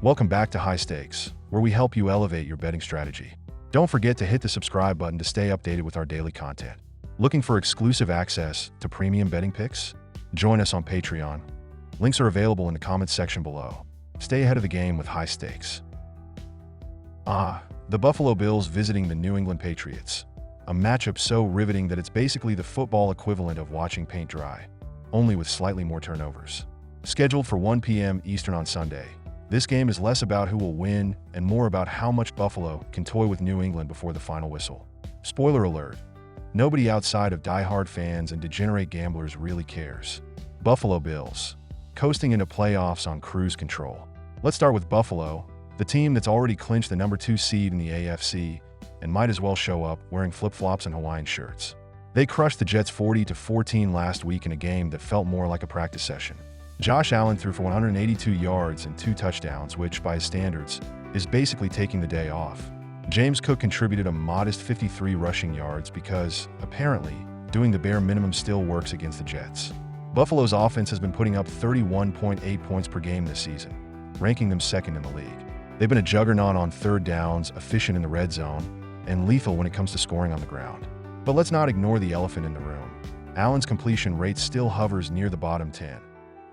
Welcome back to High Stakes, where we help you elevate your betting strategy. Don't forget to hit the subscribe button to stay updated with our daily content. Looking for exclusive access to premium betting picks? Join us on Patreon. Links are available in the comments section below. Stay ahead of the game with High Stakes. The Buffalo Bills visiting the New England Patriots. A matchup so riveting that it's basically the football equivalent of watching paint dry, only with slightly more turnovers. Scheduled for 1 p.m. Eastern on Sunday, this game is less about who will win and more about how much Buffalo can toy with New England before the final whistle. Spoiler alert, nobody outside of die-hard fans and degenerate gamblers really cares. Buffalo Bills, coasting into playoffs on cruise control. Let's start with Buffalo, the team that's already clinched the number 2 seed in the AFC and might as well show up wearing flip-flops and Hawaiian shirts. They crushed the Jets 40-14 last week in a game that felt more like a practice session. Josh Allen threw for 182 yards and 2 touchdowns, which, by his standards, is basically taking the day off. James Cook contributed a modest 53 rushing yards because, apparently, doing the bare minimum still works against the Jets. Buffalo's offense has been putting up 31.8 points per game this season, ranking them second in the league. They've been a juggernaut on third downs, efficient in the red zone, and lethal when it comes to scoring on the ground. But let's not ignore the elephant in the room. Allen's completion rate still hovers near the bottom 10.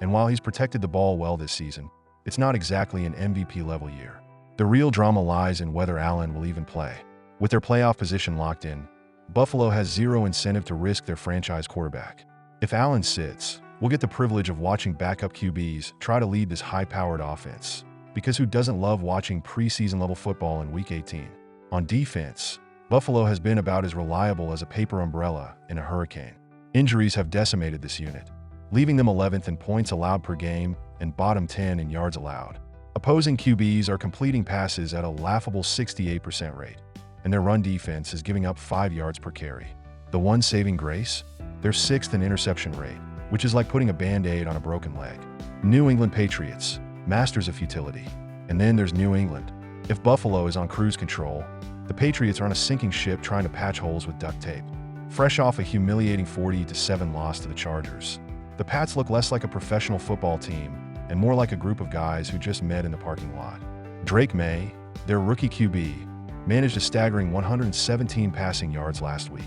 And while he's protected the ball well this season, it's not exactly an MVP-level year. The real drama lies in whether Allen will even play. With their playoff position locked in, Buffalo has zero incentive to risk their franchise quarterback. If Allen sits, we'll get the privilege of watching backup QBs try to lead this high-powered offense. Because who doesn't love watching preseason-level football in Week 18? On defense, Buffalo has been about as reliable as a paper umbrella in a hurricane. Injuries have decimated this unit, leaving them 11th in points allowed per game and bottom 10 in yards allowed. Opposing QBs are completing passes at a laughable 68% rate, and their run defense is giving up 5 yards per carry. The one saving grace? They're 6th in interception rate, which is like putting a Band-Aid on a broken leg. New England Patriots, masters of futility. And then there's New England. If Buffalo is on cruise control, the Patriots are on a sinking ship trying to patch holes with duct tape. Fresh off a humiliating 40-7 loss to the Chargers, the Pats look less like a professional football team and more like a group of guys who just met in the parking lot. Drake May, their rookie QB, managed a staggering 117 passing yards last week.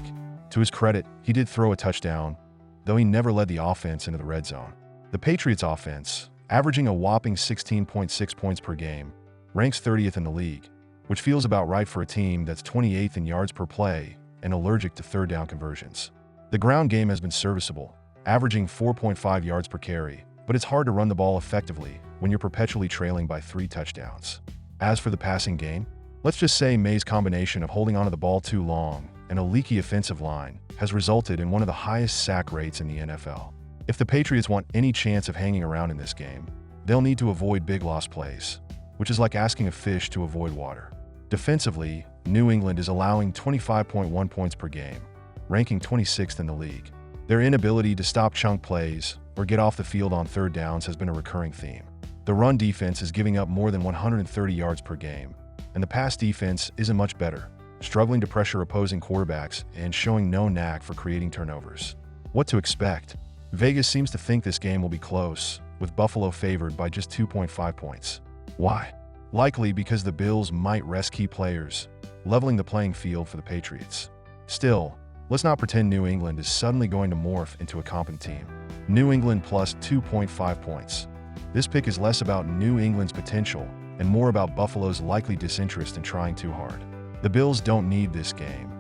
To his credit, he did throw a touchdown, though he never led the offense into the red zone. The Patriots offense, averaging a whopping 16.6 points per game, ranks 30th in the league, which feels about right for a team that's 28th in yards per play and allergic to third down conversions. The ground game has been serviceable, averaging 4.5 yards per carry, but it's hard to run the ball effectively when you're perpetually trailing by 3 touchdowns. As for the passing game, let's just say May's combination of holding onto the ball too long and a leaky offensive line has resulted in one of the highest sack rates in the NFL. If the Patriots want any chance of hanging around in this game, they'll need to avoid big loss plays, which is like asking a fish to avoid water. Defensively, New England is allowing 25.1 points per game, ranking 26th in the league. Their inability to stop chunk plays or get off the field on third downs has been a recurring theme. The run defense is giving up more than 130 yards per game, and the pass defense isn't much better, struggling to pressure opposing quarterbacks and showing no knack for creating turnovers. What to expect? Vegas seems to think this game will be close, with Buffalo favored by just 2.5 points. Why? Likely because the Bills might rest key players, leveling the playing field for the Patriots. Still, let's not pretend New England is suddenly going to morph into a competent team. New England plus 2.5 points. This pick is less about New England's potential and more about Buffalo's likely disinterest in trying too hard. The Bills don't need this game,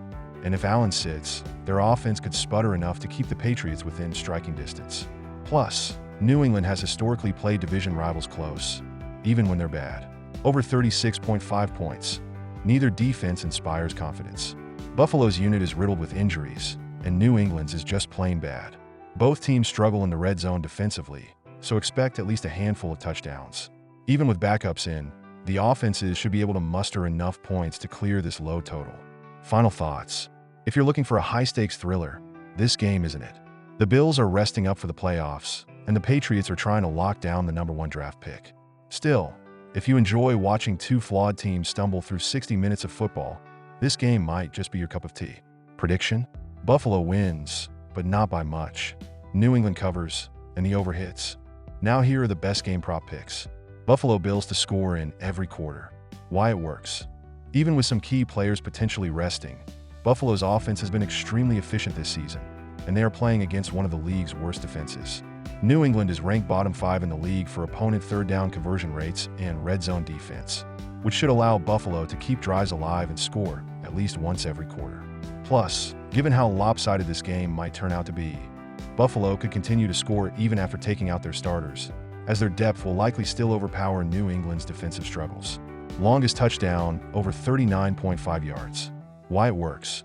and if Allen sits, their offense could sputter enough to keep the Patriots within striking distance. Plus, New England has historically played division rivals close, even when they're bad. Over 36.5 points. Neither defense inspires confidence. Buffalo's unit is riddled with injuries, and New England's is just plain bad. Both teams struggle in the red zone defensively, so expect at least a handful of touchdowns. Even with backups in, the offenses should be able to muster enough points to clear this low total. Final thoughts. If you're looking for a high-stakes thriller, this game isn't it. The Bills are resting up for the playoffs, and the Patriots are trying to lock down the number 1 draft pick. Still, if you enjoy watching two flawed teams stumble through 60 minutes of football, this game might just be your cup of tea. Prediction? Buffalo wins, but not by much. New England covers, and the over hits. Now here are the best game prop picks. Buffalo Bills to score in every quarter. Why it works. Even with some key players potentially resting, Buffalo's offense has been extremely efficient this season, and they are playing against one of the league's worst defenses. New England is ranked bottom 5 in the league for opponent third down conversion rates and red zone defense, which should allow Buffalo to keep drives alive and score at least once every quarter. Plus, given how lopsided this game might turn out to be, Buffalo could continue to score even after taking out their starters, as their depth will likely still overpower New England's defensive struggles. Longest touchdown, over 39.5 yards. Why it works.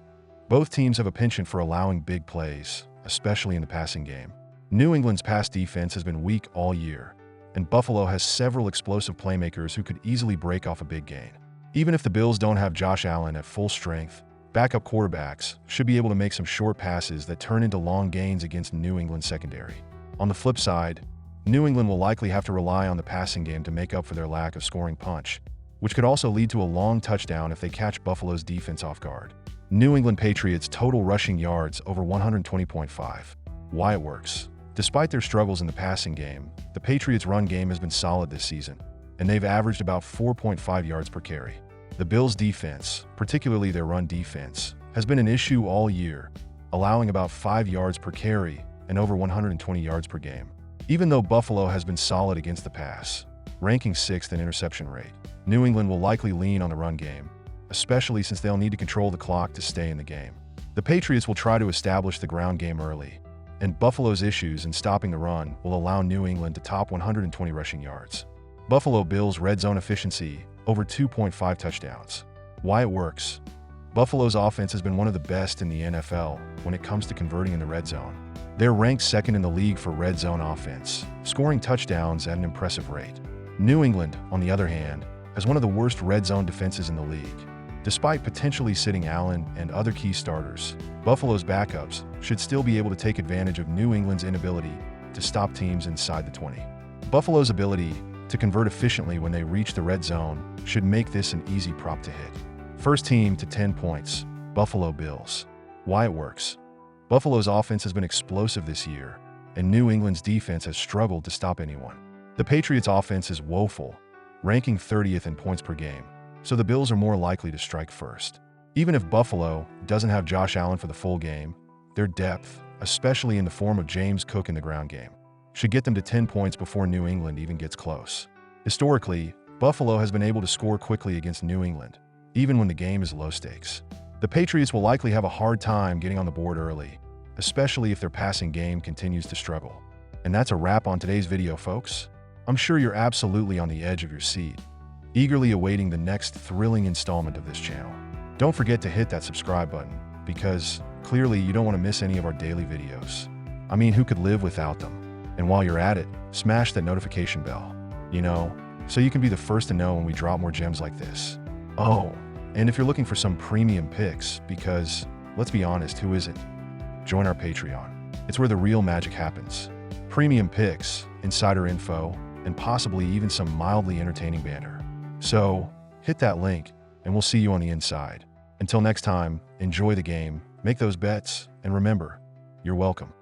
Both teams have a penchant for allowing big plays, especially in the passing game. New England's pass defense has been weak all year, and Buffalo has several explosive playmakers who could easily break off a big gain. Even if the Bills don't have Josh Allen at full strength, backup quarterbacks should be able to make some short passes that turn into long gains against New England's secondary. On the flip side, New England will likely have to rely on the passing game to make up for their lack of scoring punch, which could also lead to a long touchdown if they catch Buffalo's defense off guard. New England Patriots total rushing yards over 120.5. Why it works. Despite their struggles in the passing game, the Patriots' run game has been solid this season, and they've averaged about 4.5 yards per carry. The Bills' defense, particularly their run defense, has been an issue all year, allowing about 5 yards per carry and over 120 yards per game. Even though Buffalo has been solid against the pass, ranking 6th in interception rate, New England will likely lean on the run game, especially since they'll need to control the clock to stay in the game. The Patriots will try to establish the ground game early, and Buffalo's issues in stopping the run will allow New England to top 120 rushing yards. Buffalo Bills' red zone efficiency, over 2.5 touchdowns. Why it works. Buffalo's offense has been one of the best in the NFL when it comes to converting in the red zone. They're ranked second in the league for red zone offense, scoring touchdowns at an impressive rate. New England, on the other hand, has one of the worst red zone defenses in the league. Despite potentially sitting Allen and other key starters, Buffalo's backups should still be able to take advantage of New England's inability to stop teams inside the 20. Buffalo's ability to convert efficiently when they reach the red zone should make this an easy prop to hit. First team to 10 points, Buffalo Bills. Why it works. Buffalo's offense has been explosive this year, and New England's defense has struggled to stop anyone. The Patriots' offense is woeful, ranking 30th in points per game, so the Bills are more likely to strike first. Even if Buffalo doesn't have Josh Allen for the full game, their depth, especially in the form of James Cook in the ground game, should get them to 10 points before New England even gets close. Historically, Buffalo has been able to score quickly against New England, even when the game is low stakes. The Patriots will likely have a hard time getting on the board early, especially if their passing game continues to struggle. And that's a wrap on today's video, folks. I'm sure you're absolutely on the edge of your seat, eagerly awaiting the next thrilling installment of this channel. Don't forget to hit that subscribe button, because clearly you don't want to miss any of our daily videos. I mean, who could live without them? And while you're at it, smash that notification bell, so you can be the first to know when we drop more gems like this. Oh, and if you're looking for some premium picks, because, let's be honest, who isn't? Join our Patreon. It's where the real magic happens. Premium picks, insider info, and possibly even some mildly entertaining banter. So, hit that link, and we'll see you on the inside. Until next time, enjoy the game, make those bets, and remember, you're welcome.